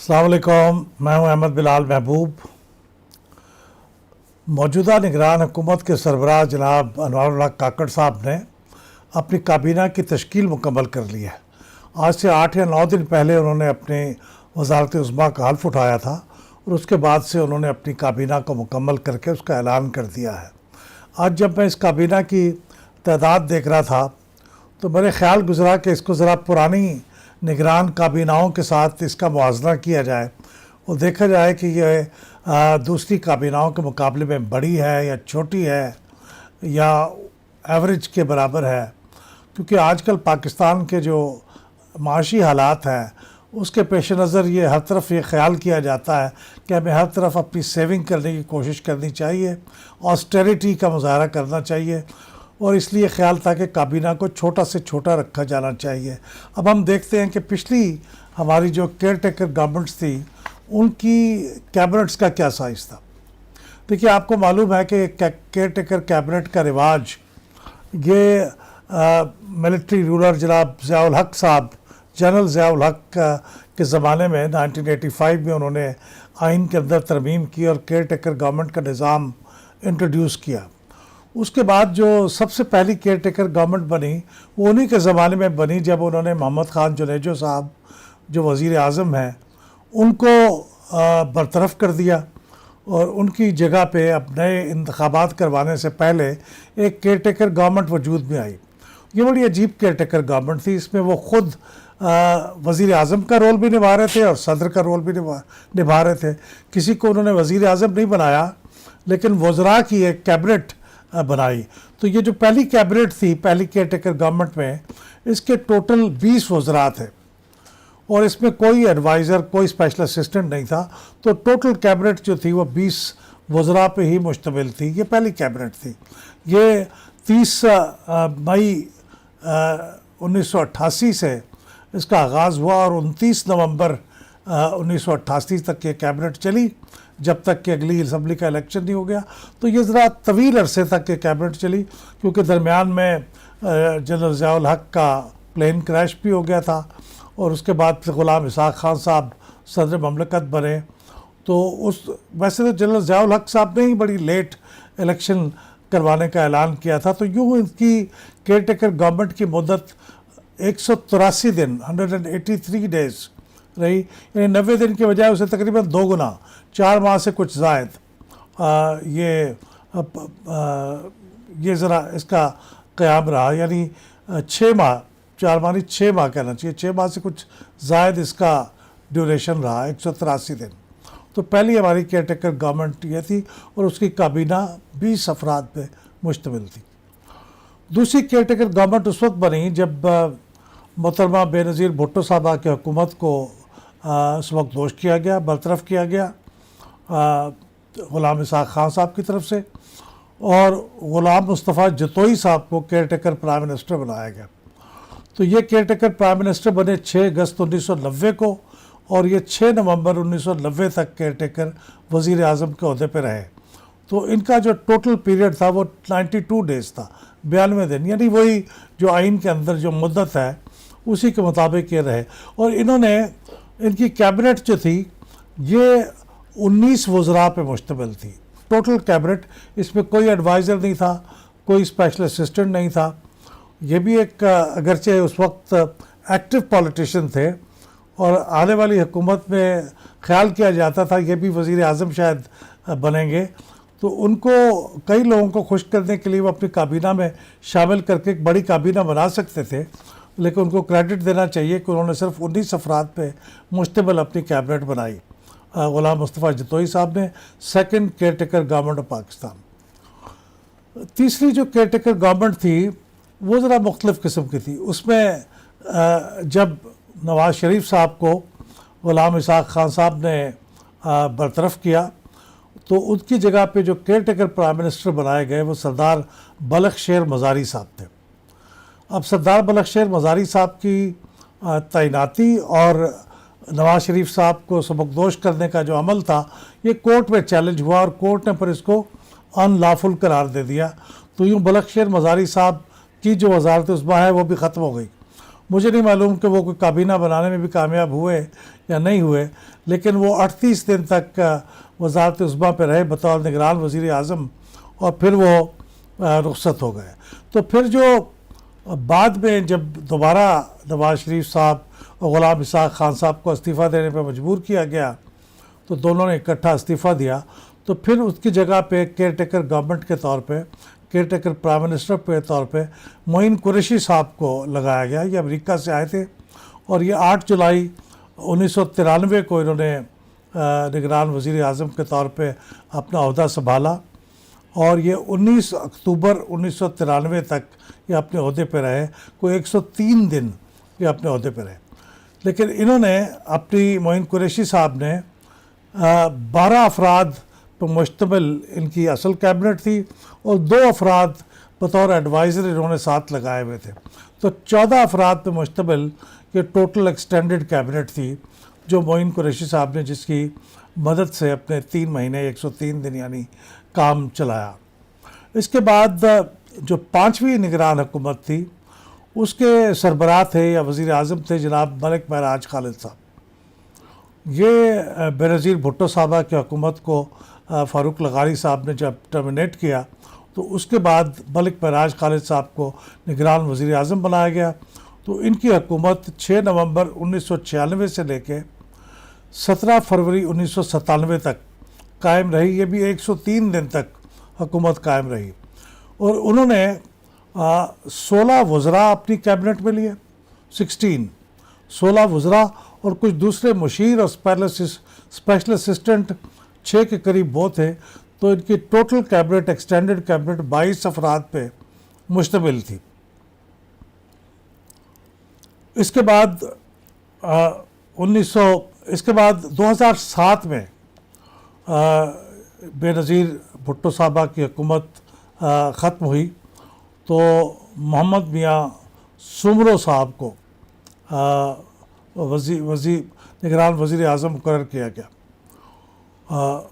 अस्सलाम वालेकुम, मैं हूं अहमद बिलाल महबूब। मौजूदा निगरान हुकूमत के सरबराह जनाब अनवारुल्लाह काकड़ साहब ने अपनी काबीना की तश्कील मुकम्मल कर ली है। आज से 8 या 9 दिन पहले उन्होंने अपनी वज़ारत उज़्मा का हल्फ उठाया था और उसके बाद से उन्होंने अपनी काबीना को मुकम्मल करके उसका ऐलान कर दिया है। आज जब मैं इस काबीना की तादाद देख रहा था तो मेरे ख्याल गुजरा कि इसको ज़रा पुरानी निगरान काबीनाओं के साथ इसका मुआवजा किया जाए और देखा जाए कि ये दूसरी काबीनाओं के मुकाबले में बड़ी है या छोटी है या एवरेज के बराबर है। क्योंकि आजकल पाकिस्तान के जो माशी हालात हैं उसके पेश नज़र ये हर तरफ ये ख्याल किया जाता है कि हमें हर तरफ अपनी सेविंग करने की कोशिश करनी चाहिए, ऑस्टेरिटी का मुजाहरा करना चाहिए और इसलिए ख्याल था कि काबीना को छोटा से छोटा रखा जाना चाहिए। अब हम देखते हैं कि पिछली हमारी जो केयर टेकर गवर्नमेंट्स थी उनकी कैबिनेट्स का क्या साइज़ था। देखिए, आपको मालूम है कि केयर टेकर कैबिनेट का रिवाज ये मिलिट्री रूलर जनाब ज़ियाउल हक साहब, जनरल ज़ियाउल हक के ज़माने में 1985 में उन्होंने आइन के अंदर तरमीम की और केयर टेकर गवर्नमेंट का निज़ाम इंट्रोड्यूस किया। उसके बाद जो सबसे पहली केयर टेकर गवर्नमेंट बनी वो उन्हीं के ज़माने में बनी जब उन्होंने मोहम्मद ख़ान जुनेजो साहब जो वज़ीर आज़म हैं उनको बरतरफ़ कर दिया और उनकी जगह पे अब नए इंतखाबात करवाने से पहले एक केयर टेकर गवर्नमेंट वजूद में आई। ये बड़ी अजीब केयर टेकर गवर्नमेंट थी। इसमें वो ख़ुद वज़ीर आज़म का रोल भी निभा रहे थे और सदर का रोल भी निभा रहे थे। किसी को उन्होंने वज़ीर आज़म नहीं बनाया लेकिन वज़रा की एक कैबिनेट बनाई। तो ये जो पहली कैबिनेट थी, पहली केयर टेकर गवर्नमेंट में, इसके टोटल 20 वज़रा थे और इसमें कोई एडवाइज़र, कोई स्पेशल असिस्टेंट नहीं था। तो टोटल कैबिनेट जो थी वो 20 वज़रा पे ही मुश्तमिल थी। ये पहली कैबिनेट थी। ये 30 मई 1988 से इसका आगाज़ हुआ और 29 नवंबर 1988 तक ये कैबिनेट चली, जब तक कि अगली असम्बली का इलेक्शन नहीं हो गया। तो ये ज़रा तवील अरसे तक ये कैबिनेट चली क्योंकि दरमियान में जनरल ज़ियाउल हक का प्लेन क्रैश भी हो गया था और उसके बाद फिर ग़ुलाम इसहाक़ खान साहब सदर ममलकत बने। तो उस वैसे तो जनरल ज़ियाउल हक साहब ने ही बड़ी लेट इलेक्शन करवाने का ऐलान किया था। तो यूँ इनकी केयर टेकर गवर्नमेंट की मुद्दत 183 दिन 183 डेज़ रही, यानी 90 दिन के बजाय उसे तकरीबन 2 गुना 4 माह से कुछ ज़ायद ये ज़रा इसका क़याम रहा। यानी 6 माह, 4 माह नहीं 6 माह कहना चाहिए, 6 माह से कुछ ज़ायद इसका ड्यूरेशन रहा, 183 दिन। तो पहली हमारी केयर टेकर गवर्नमेंट ये थी और उसकी काबीना 20 अफराद पे मुश्तमिल थी। दूसरी केयर टेकर गवर्नमेंट उस वक्त बनी जब मोहतरमा बेनज़ीर भुट्टो साहबा की हुकूमत को सबकदोश किया गया, बरतरफ़ किया गया ग़ुलाम इसहाक़ खान साहब की तरफ से और ग़ुलाम मुस्तफ़ा जतोई साहब को केयर टेकर प्राइम मिनिस्टर बनाया गया। तो ये केयर टेकर प्राइम मिनिस्टर बने 6 अगस्त 1990 को और ये 6 नवंबर 1990 तक केयर टेकर वज़ीर आज़म के अहदे पर रहे। तो इनका जो टोटल पीरियड था वो 92 डेज़ था, 92 दिन, यानी वही जो आइन के अंदर जो मुद्दत है उसी के मुताबिक ये रहे। और इन्होंने, इनकी कैबिनेट जो थी ये 19 वज़रा पे मुश्तमिल थी। टोटल कैबिनेट, इसमें कोई एडवाइज़र नहीं था, कोई स्पेशल असिस्टेंट नहीं था। ये भी एक अगरचे उस वक्त एक्टिव पॉलिटिशियन थे और आने वाली हुकूमत में ख्याल किया जाता था ये भी वज़ीर आज़म शायद बनेंगे। तो उनको कई लोगों को खुश करने के लिए वो अपनी काबीना में शामिल करके एक बड़ी काबीना बना सकते थे, लेकिन उनको क्रेडिट देना चाहिए कि उन्होंने सिर्फ 19 अफराद पे मुश्तमिल अपनी कैबिनेट बनाई। ग़ुलाम मुस्तफ़ा जतोई साहब ने second care taker government of Pakistan. तीसरी जो केयर टेकर गवर्नमेंट थी वो ज़रा मुख्तलिफ़ किस्म की थी। उसमें जब नवाज़ शरीफ साहब को ग़ुलाम इसहाक़ खान साहब ने बरतरफ़ किया तो उनकी जगह पे जो केयर टेकर प्राइम मिनिस्टर बनाए गए वो सरदार बलख शेर मज़ारी साहब थे। अब सरदार बलख शेर मज़ारी साहब की तैनाती और नवाज़ शरीफ साहब को सबकदोश करने का जो अमल था ये कोर्ट में चैलेंज हुआ और कोर्ट ने फिर इसको अनलॉफुल करार दे दिया। तो यूँ बलख शेर मज़ारी साहब की जो वज़ारत उज़्मा है वो भी ख़त्म हो गई। मुझे नहीं मालूम कि वो कोई काबीना बनाने में भी कामयाब हुए या नहीं हुए, लेकिन वो 38 दिन तक वज़ारत उज़्मा पे रहे बतौर निगरान वज़ीर आज़म, और फिर वो रुखसत हो गए। तो फिर जो बाद में जब दोबारा नवाज़ शरीफ साहब और ग़ुलाम इसहाक़ खान साहब को इस्तीफ़ा देने पर मजबूर किया गया, तो दोनों ने इकट्ठा इस्तीफ़ा दिया। तो फिर उसकी जगह पे केयर टेकर गवर्नमेंट के तौर पे, केयर टेकर प्राइम मिनिस्टर के तौर पे मोइन कुरैशी साहब को लगाया गया। ये अमेरिका से आए थे और ये 8 जुलाई 1993 को इन्होंने निगरान वज़ीर आज़म के तौर पे अपना ओहदा संभाला, और ये 19 अक्टूबर 1993 तक ये अपने ओहदे पे रहे। कोई 103 दिन ये अपने ओहदे पे रहे। लेकिन इन्होंने अपनी मोइन कुरैशी साहब ने 12 अफराद पर मुश्तमिल इनकी असल कैबिनेट थी और 2 अफराद बतौर एडवाइज़र इन्होंने साथ लगाए हुए थे। तो 14 अफराद पर मुश्तमिल ये टोटल एक्सटेंडेड कैबिनेट थी जो मोइन कुरैशी साहब ने, जिसकी मदद से अपने 3 महीने 103 दिन यानी काम चलाया। इसके बाद जो 5वीं निगरान हुकूमत थी उसके सरबराह थे या वज़ीर आज़म थे जनाब मलिक महराज खालिद साहब। ये बेनज़ीर भुट्टो साहबा की हुकूमत को फ़ारूक लगारी साहब ने जब टर्मिनेट किया, तो उसके बाद मलिक महराज खालिद साहब को निगरान वज़ीर आज़म बनाया गया। तो इनकी हुकूमत 6 नवंबर 1996 से लेके 17 फरवरी 1997 तक कायम रही। ये भी 103 दिन तक हुकूमत कायम रही, और उन्होंने 16 वज़रा अपनी कैबिनेट में लिए, 16 वज़रा और कुछ दूसरे मुशीर और स्पेशल असिस्टेंट 6 के करीब वो थे। तो इनकी टोटल कैबिनेट, एक्सटेंडेड कैबिनेट 22 अफराद पे मुश्तमिल थी। इसके बाद 2007 में बेनज़ीर भुट्टो साहबा की हुकूमत ख़त्म हुई, तो मोहम्मद मियाँ सुमरो साहब को निगरान वज़ीर आज़म मुकर्रर किया गया।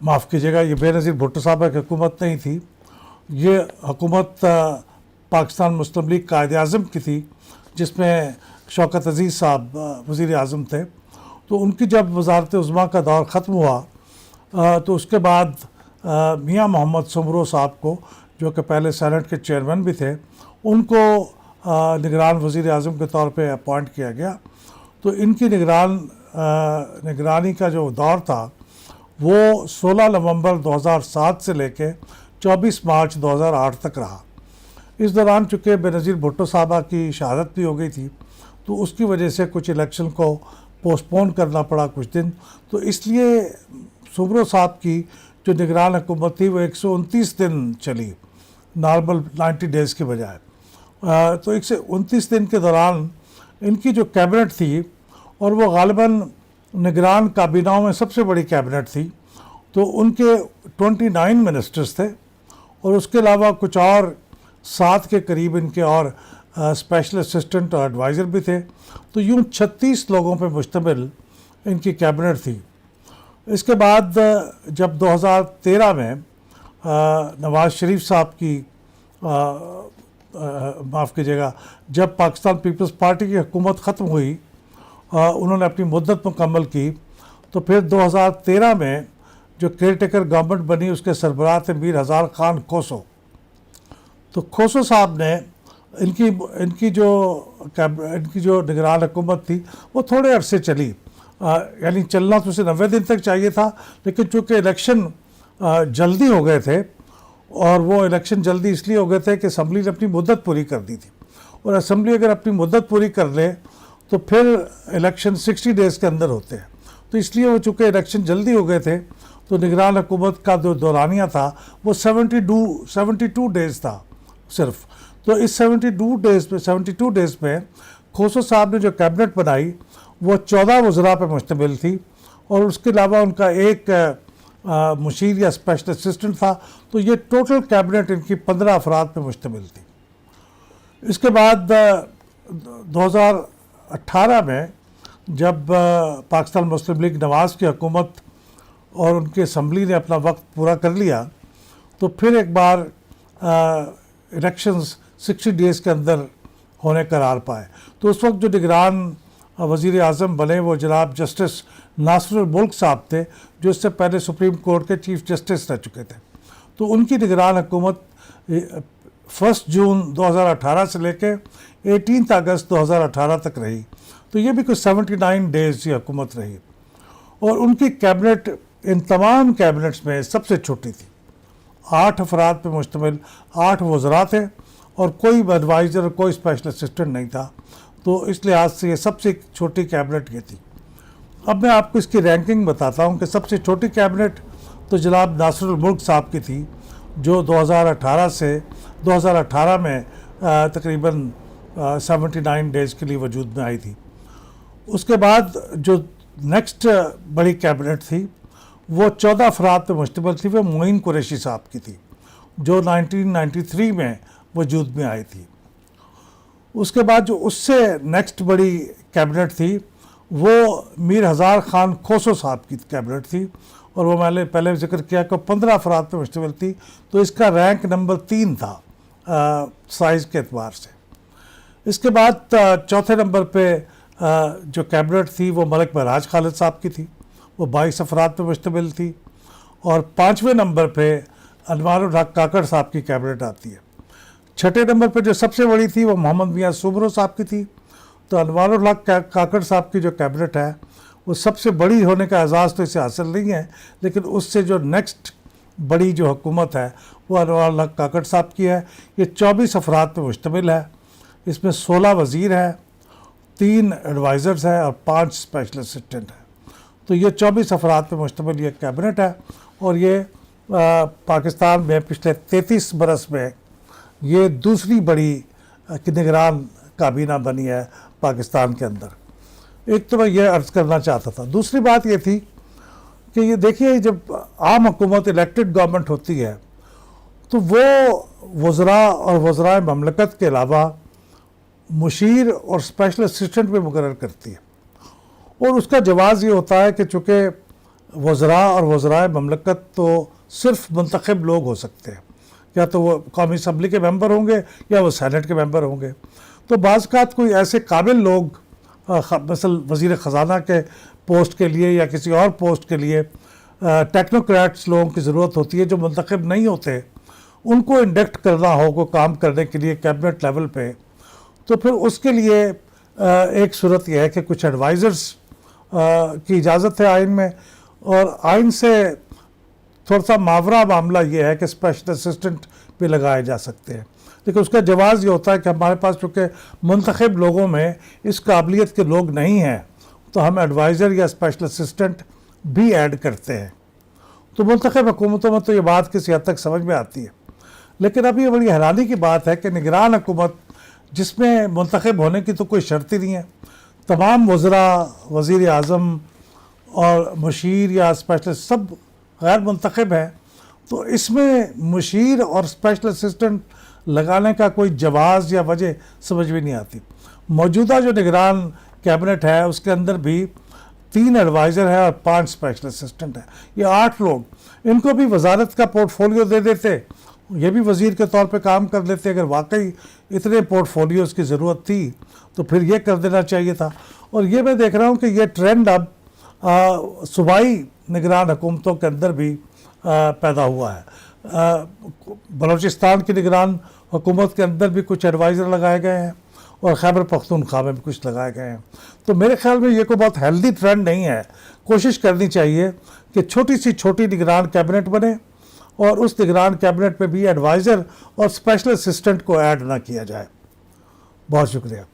माफ़ कीजिएगा, ये बेनज़ीर भुट्टो साहबा की हुकूमत नहीं थी, ये हुकूमत पाकिस्तान मुस्लिम लीग कायद आज़म की थी, जिसमें शौकत अज़ीज़ साहब वज़ीर आज़म थे। तो उनकी जब वज़ारत उज़्मा का दौर ख़त्म हुआ, तो उसके बाद मियाँ मोहम्मद सुमरो साहब को, जो कि पहले सेनेट के चेयरमैन भी थे, उनको निगरान वज़ीर आज़म के तौर पे अपॉइंट किया गया। तो इनकी निगरानी का जो दौर था वो 16 नवंबर 2007 से लेके 24 मार्च 2008 तक रहा। इस दौरान चूँकि बेनज़ीर भुट्टो साहबा की शहादत भी हो गई थी, तो उसकी वजह से कुछ इलेक्शन को पोस्टपोन करना पड़ा कुछ दिन। तो इसलिए सुमरो साहब की जो निगरान हुकूमत थी वो 129 दिन चली, नॉर्मल 90 डेज़ के बजाय। तो 129 दिन के दौरान इनकी जो कैबिनेट थी, और वो ग़ालिबन निगरान काबीनाओं में सबसे बड़ी कैबिनेट थी, तो उनके 29 मिनिस्टर्स थे, और उसके अलावा कुछ और 7 के करीब इनके और स्पेशल असिस्टेंट और एडवाइज़र भी थे। तो यूँ 36 लोगों पे मुश्तमिल इनकी कैबिनेट थी। इसके बाद जब 2013 में नवाज़ शरीफ साहब की माफ़ कीजिएगा, जब पाकिस्तान पीपल्स पार्टी की हुकूमत ख़त्म हुई, उन्होंने अपनी मुद्दत मुकम्मल की, तो फिर 2013 में जो केयर टेकर गवर्नमेंट बनी उसके सरबराह थे मीर हज़ार खान खोसो। तो खोसो साहब ने इनकी जो निगरान हुकूमत थी वो थोड़े अरसे चली, यानी चलना तो उसे 90 दिन तक चाहिए था, लेकिन चूँकि इलेक्शन जल्दी हो गए थे, और वो इलेक्शन जल्दी इसलिए हो गए थे कि असम्बली ने अपनी मुद्दत पूरी कर दी थी, और असम्बली अगर अपनी मुद्दत पूरी कर ले तो फिर इलेक्शन 60 डेज़ के अंदर होते हैं। तो इसलिए वो चूँकि इलेक्शन जल्दी हो गए थे, तो निगरान हुकूमत का जो दौरानिया था वो 72 डेज़ था सिर्फ। तो इस 72 डेज़ में खोसो साहब ने जो कैबिनेट बनाई वो 14 वज़रा पर मुश्तमिल थी, और उसके अलावा उनका एक मुशीर या स्पेशल असिस्टेंट था। तो ये टोटल कैबिनेट इनकी 15 अफराद पर मुश्तमिल थी। इसके बाद 2018 में जब पाकिस्तान मुस्लिम लीग नवाज़ की हुकूमत और उनकी असम्बली ने अपना वक्त पूरा कर लिया, तो फिर एक बार इलेक्शंस 60 डेज़ के अंदर होने करार पाए। तो उस वक्त जो निगरान वज़ीर आज़म बने वो जनाब जस्टिस नासिरुल मुल्क साहब थे, जो इससे पहले सुप्रीम कोर्ट के चीफ जस्टिस रह चुके थे। तो उनकी निगरान हुकूमत 1 जून 2018 से लेके 18 अगस्त 2018 तक रही। तो ये भी कुछ 79 डेज़ की हुकूमत रही, और उनकी कैबिनेट इन तमाम कैबिनेट्स में सबसे छोटी थी। 8 अफराद पर मुश्तमिल 8 वज़रा थे, और कोई एडवाइज़र और कोई स्पेशल असिस्टेंट नहीं था। तो इस लिहाज से ये सबसे छोटी कैबिनेट ये थी। अब मैं आपको इसकी रैंकिंग बताता हूँ कि सबसे छोटी कैबिनेट तो जनाब नासिरुल मुल्क साहब की थी, जो 2018 से 2018 में तकरीबन 79 डेज़ के लिए वजूद में आई थी। उसके बाद जो नेक्स्ट बड़ी कैबिनेट थी वो 14 अफराद पर मुश्तमिल थी, वो मोइन कुरैशी साहब की थी, जो 1993 में वजूद में आई थी। उसके बाद जो उससे नेक्स्ट बड़ी कैबिनेट थी वो मीर हज़ार ख़ान खोसो साहब की कैबिनेट थी, और वो मैंने पहले जिक्र किया कि 15 अफराद पर मुश्तमिल थी। तो इसका रैंक नंबर 3 था साइज़ के एतबार से। इसके बाद चौथे नंबर पे जो कैबिनेट थी वो मलिक महराज खालिद साहब की थी, वो 22 अफराद पर मुश्तमिल थी। और 5वें नंबर पे अनवारुल हक काकड़ साहब की कैबिनेट आती है। 6ठे नंबर पे जो सबसे बड़ी थी वो मोहम्मद मियाँ सुबरो साहब की थी। तो अनवारुल हक काकड़ साहब की जो कैबिनेट है वो सबसे बड़ी होने का एजाज़ तो इसे हासिल नहीं है, लेकिन उससे जो नेक्स्ट बड़ी जो हुकूमत है वो अनवारुल हक काकड़ साहब की है। ये 24 अफराद पर मुश्तमिल है। इसमें 16 वज़ीर हैं, 3 एडवाइज़र्स हैं और 5 स्पेशल असिस्टेंट हैं। तो ये 24 अफराद पर मुश्तमिल ये कैबिनेट है, और ये पाकिस्तान में पिछले 33 बरस में ये दूसरी बड़ी निगरान काबीना बनी है पाकिस्तान के अंदर। एक तो मैं ये अर्ज़ करना चाहता था। दूसरी बात ये थी कि ये देखिए, जब आम हुकूमत इलेक्टेड गवर्नमेंट होती है तो वो वज़रा और वज़राए ममलकत के अलावा मुशीर और स्पेशल असिस्टेंट भी मुकर्रर करती है, और उसका जवाज़ ये होता है कि चूँकि वज़रा और वज़राए ममलकत तो सिर्फ मुंतखब लोग हो सकते हैं, या तो वो कौमी असम्बली के मेंबर होंगे या वो सेनेट के मेंबर होंगे। तो बाज़ कोई ऐसे काबिल लोग मसल वज़ीर ख़जाना के पोस्ट के लिए या किसी और पोस्ट के लिए टेक्नोक्रेट्स लोगों की ज़रूरत होती है जो मुंतखब नहीं होते, उनको इंडक्ट करना हो को काम करने के लिए कैबिनेट लेवल पे। तो फिर उसके लिए एक सूरत यह है कि कुछ एडवाइज़र्स की इजाज़त है आइन में, और आइन से थोड़ा सा मावरा मामला ये है कि स्पेशल असिस्टेंट भी लगाए जा सकते हैं। लेकिन उसका जवाज़ ये होता है कि हमारे पास चूँकि मुंतखब लोगों में इस काबिलियत के लोग नहीं हैं, तो हम एडवाइज़र या स्पेशल असिस्टेंट भी ऐड करते हैं। तो मुंतखब हुकूमतों में तो ये बात किसी हद तक समझ में आती है। लेकिन अभी ये बड़ी हैरानी की बात है कि निगरान हुकूमत जिसमें मुंतखब होने की तो कोई शर्त ही नहीं है, तमाम वज़रा, वज़ीर आज़म और मुशीर या स्पेशल सब गैर मुंतखब हैं। तो इसमें मुशीर और स्पेशल असिस्टेंट लगाने का कोई जवाज़ या वजह समझ में नहीं आती। मौजूदा जो निगरान कैबिनेट है उसके अंदर भी 3 एडवाइज़र है और 5 स्पेशल असिस्टेंट है। ये 8 लोग, इनको भी वजारत का पोर्टफोलियो दे देते, ये भी वज़ीर के तौर पे काम कर लेते। अगर वाकई इतने पोर्टफोलियोज़ की ज़रूरत थी तो फिर ये कर देना चाहिए था। और ये मैं देख रहा हूँ कि ये ट्रेंड अब सूबाई निगरान हुकूमतों के अंदर भी पैदा हुआ है। बलूचिस्तान की निगरान हुकूमत के अंदर भी कुछ एडवाइज़र लगाए गए हैं, और खैबर पख्तूनख्वा में भी कुछ लगाए गए हैं। तो मेरे ख्याल में ये कोई बहुत हेल्दी ट्रेंड नहीं है। कोशिश करनी चाहिए कि छोटी सी छोटी निगरान कैबिनेट बने, और उस निगरान कैबिनेट में भी एडवाइज़र और स्पेशल असिस्टेंट को ऐड ना किया जाए। बहुत शुक्रिया।